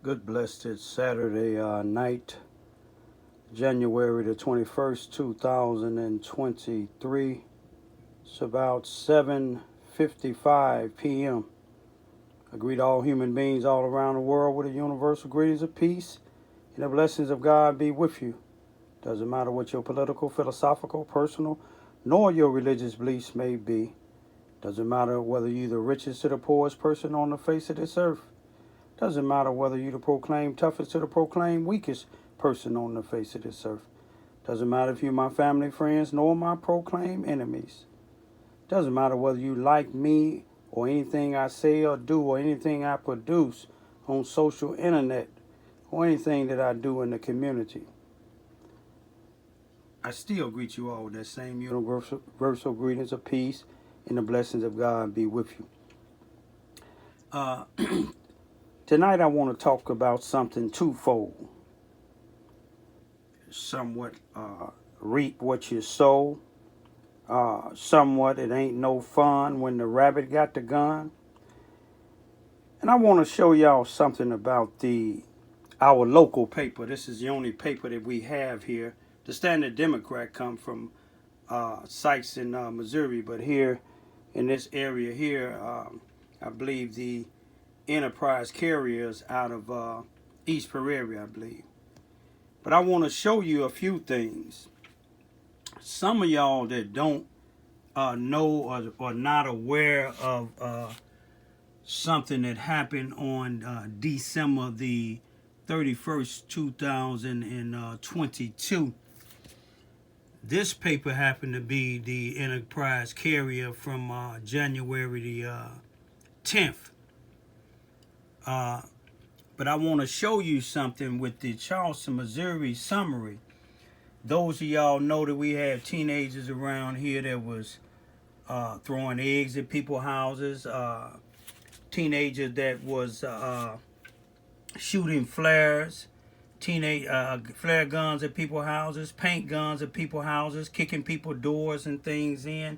Good blessed Saturday night, January the 21st, 2023. It's about 7:55 p.m. I greet all human beings all around the world with a universal greetings of peace and the blessings of God be with you. Doesn't matter what your political, philosophical, personal, nor your religious beliefs may be. Doesn't matter whether you're the richest to the poorest person on the face of this earth. Doesn't matter whether you're the proclaimed toughest to the proclaimed weakest person on the face of this earth. Doesn't matter if you're my family, friends, nor my proclaimed enemies. Doesn't matter whether you like me or anything I say or do or anything I produce on social internet or anything that I do in the community. I still greet you all with that same universal greetings of peace and the blessings of God be with you. Tonight I want to talk about something twofold. Somewhat reap what you sow. Somewhat it ain't no fun when the rabbit got the gun. And I want to show y'all something about our local paper. This is the only paper that we have here. The Standard Democrat come from sites in Missouri, but here in this area here, I believe the Enterprise Carriers out of East Prairie, I believe. But I want to show you a few things. Some of y'all that don't know or not aware of something that happened on December the 31st, 2022. This paper happened to be the Enterprise Carrier from January the 10th. But I want to show you something with the Charleston, Missouri summary. Those of y'all know that we have teenagers around here that was throwing eggs at people's houses. Teenagers that was shooting flares, flare guns at people's houses, paint guns at people's houses, kicking people's doors and things in.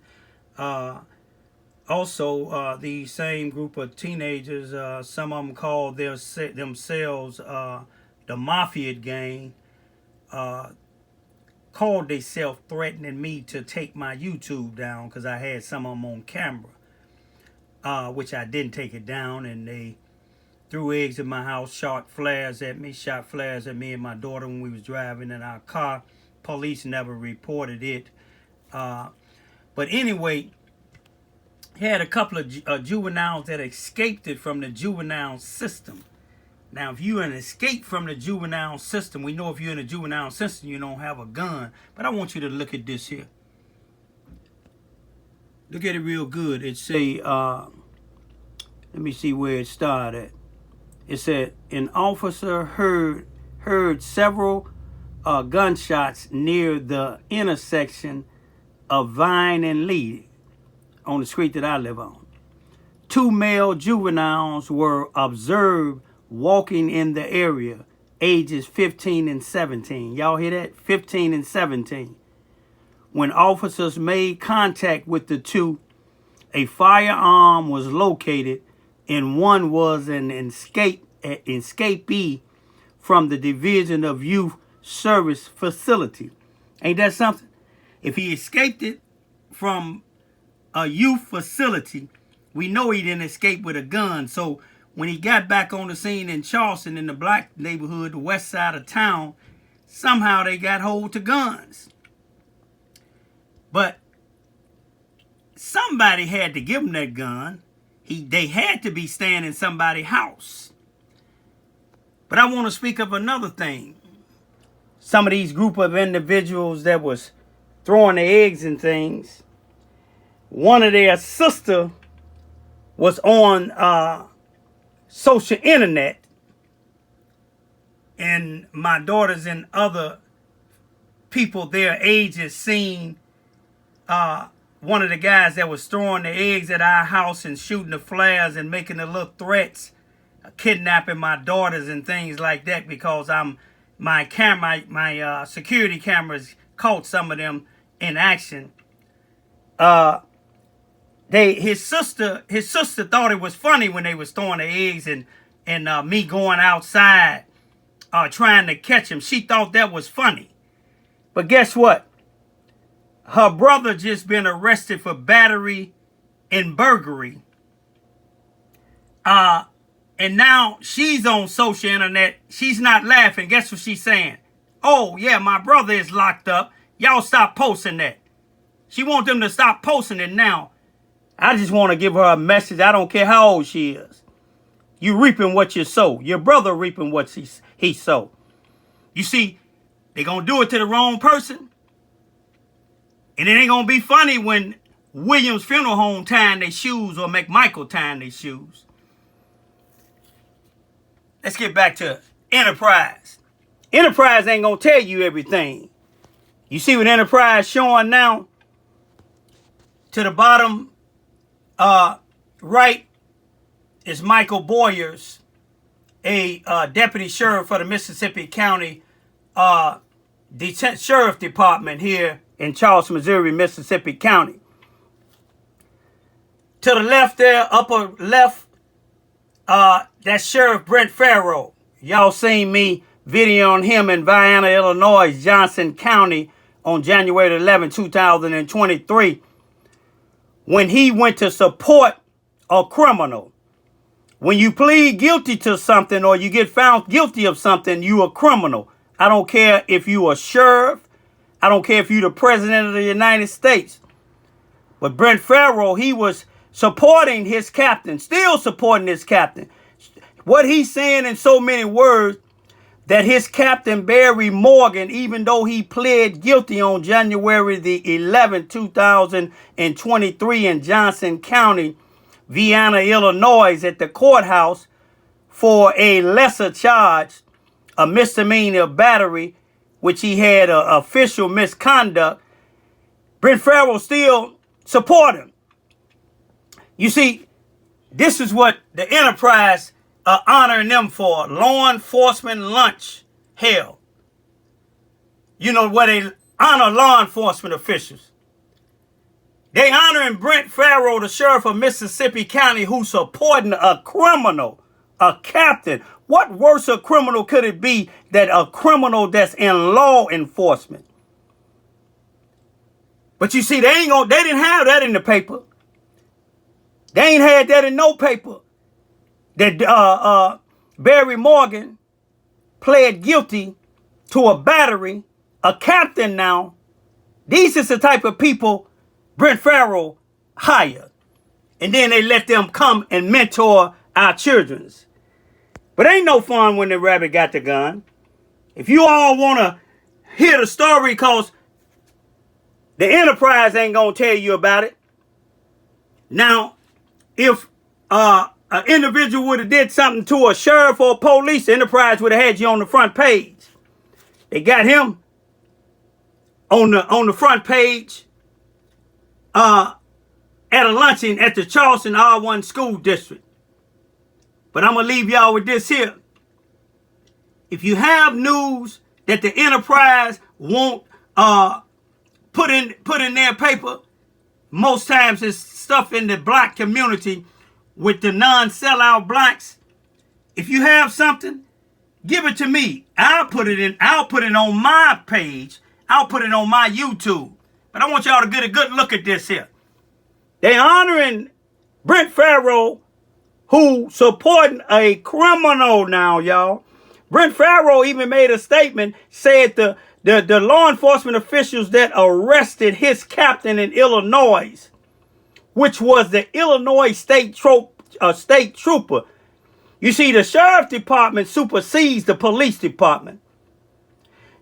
Also, the same group of teenagers, some of them called themselves the Mafia Gang, called themselves threatening me to take my YouTube down because I had some of them on camera, which I didn't take it down, and they threw eggs at my house, shot flares at me and my daughter when we was driving in our car. Police never reported it. But anyway, had a couple of juveniles that escaped it from the juvenile system. Now, if you're an escape from the juvenile system, we know if you're in the juvenile system, you don't have a gun. But I want you to look at this here. Look at it real good. It say, let me see where it started. It said, an officer heard several gunshots near the intersection of Vine and Lee, on the street that I live on. 2 male juveniles were observed walking in the area, ages 15 and 17. Y'all hear that? 15 and 17. When officers made contact with the two, a firearm was located, and one was an escapee from the Division of Youth Service Facility. Ain't that something? If he escaped it from a youth facility, we know he didn't escape with a gun. So when he got back on the scene in Charleston, in the black neighborhood, the west side of town, somehow they got hold to guns. But somebody had to give him that gun. They had to be staying in somebody's house. But I want to speak of another thing. Some of these group of individuals that was throwing the eggs and things, one of their sister was on social internet, and my daughters and other people their ages seen one of the guys that was throwing the eggs at our house and shooting the flares and making the little threats, kidnapping my daughters and things like that, because my security cameras caught some of them in action. His sister thought it was funny when they was throwing the eggs and and me going outside trying to catch him. She thought that was funny. But guess what? Her brother just been arrested for battery and burglary. And now she's on social internet. She's not laughing. Guess what she's saying? Oh, yeah, my brother is locked up. Y'all stop posting that. She wants them to stop posting it now. I just want to give her a message. I don't care how old she is. You reaping what you sow. Your brother reaping what he sow. You see, they going to do it to the wrong person. And it ain't going to be funny when Williams Funeral Home tying their shoes or McMichael tying their shoes. Let's get back to Enterprise. Enterprise ain't going to tell you everything. You see what Enterprise showing now? To the bottom right is Michael Boyers, a deputy sheriff for the Mississippi County Sheriff Department here in Charleston, Missouri, Mississippi County. To the left there, upper left, that's Sheriff Brent Farrow. Y'all seen me videoing him in Vienna, Illinois, Johnson County on January 11, 2023, when he went to support a criminal. When you plead guilty to something or you get found guilty of something, you a criminal. I don't care if you a sheriff. I don't care if you the president of the United States. But Brent Farrow, he was supporting his captain, still supporting his captain. What he's saying in so many words, that his captain, Barry Morgan, even though he pled guilty on January the 11th, 2023 in Johnson County, Vienna, Illinois, at the courthouse for a lesser charge, a misdemeanor battery, which he had official misconduct, Brent Farrow still support him. You see, this is what the Enterprise honoring them for. Law enforcement lunch. Hell. You know where they honor law enforcement officials. They honoring Brent Farrow, the sheriff of Mississippi County, who's supporting a criminal, a captain. What worse a criminal could it be than a criminal that's in law enforcement? But you see, they didn't have that in the paper. They ain't had that in no paper. That Barry Morgan pled guilty to a battery, a captain now. These is the type of people Brent Farrow hired. And then they let them come and mentor our children's. But ain't no fun when the rabbit got the gun. If you all want to hear the story, because the Enterprise ain't going to tell you about it. Now, if an individual would have did something to a sheriff or police, the Enterprise would have had you on the front page. They got him on the front page at a luncheon at the Charleston R1 school district. But I'm going to leave y'all with this here. If you have news that the Enterprise won't put in their paper, most times it's stuff in the black community with the non-sellout blacks. If you have something, give it to me. I'll put it on my page. I'll put it on my YouTube. But I want y'all to get a good look at this here. They honoring Brent Farrow, who supporting a criminal now, y'all. Brent Farrow even made a statement, said the law enforcement officials that arrested his captain in Illinois, which was the Illinois state trooper. You see, the sheriff department supersedes the police department.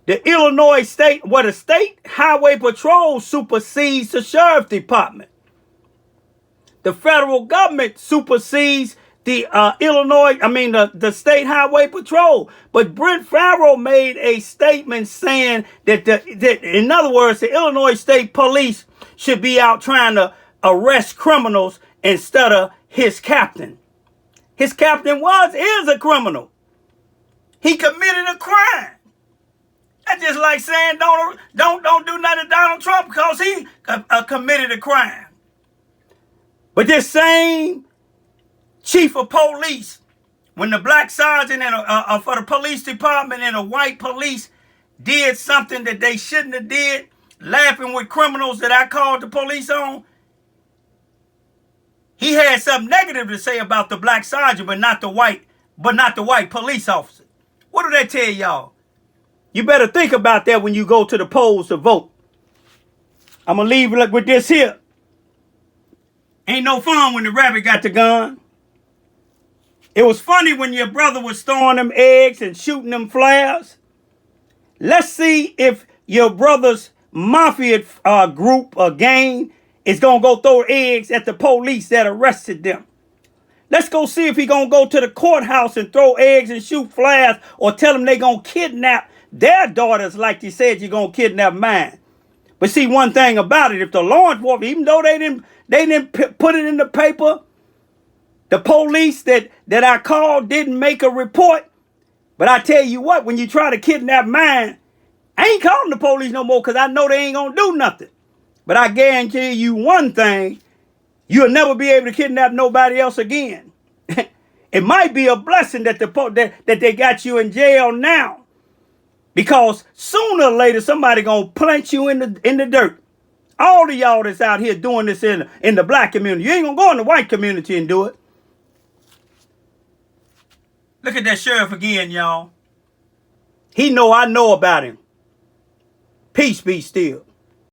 The Illinois state highway patrol supersedes the sheriff department. The federal government supersedes the the state highway patrol. But Brent Farrow made a statement saying that in other words, the Illinois State Police should be out trying to arrest criminals instead of his captain. His captain is a criminal. He committed a crime. That's just like saying don't do nothing to Donald Trump because he committed a crime. But this same chief of police When the black sergeant for the police department and the white police did something that they shouldn't have did, laughing with criminals that I called the police on, he had something negative to say about the black sergeant, but not the white police officer. What do they tell y'all? You better think about that when you go to the polls to vote. I'm going to leave it with this here. Ain't no fun when the rabbit got the gun. It was funny when your brother was throwing them eggs and shooting them flares. Let's see if your brother's mafia group or gang is going to go throw eggs at the police that arrested them. Let's go see if he going to go to the courthouse and throw eggs and shoot flares or tell them they going to kidnap their daughters like they said you're going to kidnap mine. But see, one thing about it, if the law enforcement, even though they didn't put it in the paper, the police that I called didn't make a report. But I tell you what, when you try to kidnap mine, I ain't calling the police no more because I know they ain't going to do nothing. But I guarantee you one thing, you'll never be able to kidnap nobody else again. It might be a blessing that that they got you in jail now. Because sooner or later, somebody going to plant you in the dirt. All of y'all that's out here doing this in the black community. You ain't going to go in the white community and do it. Look at that sheriff again, y'all. He know I know about him. Peace be still.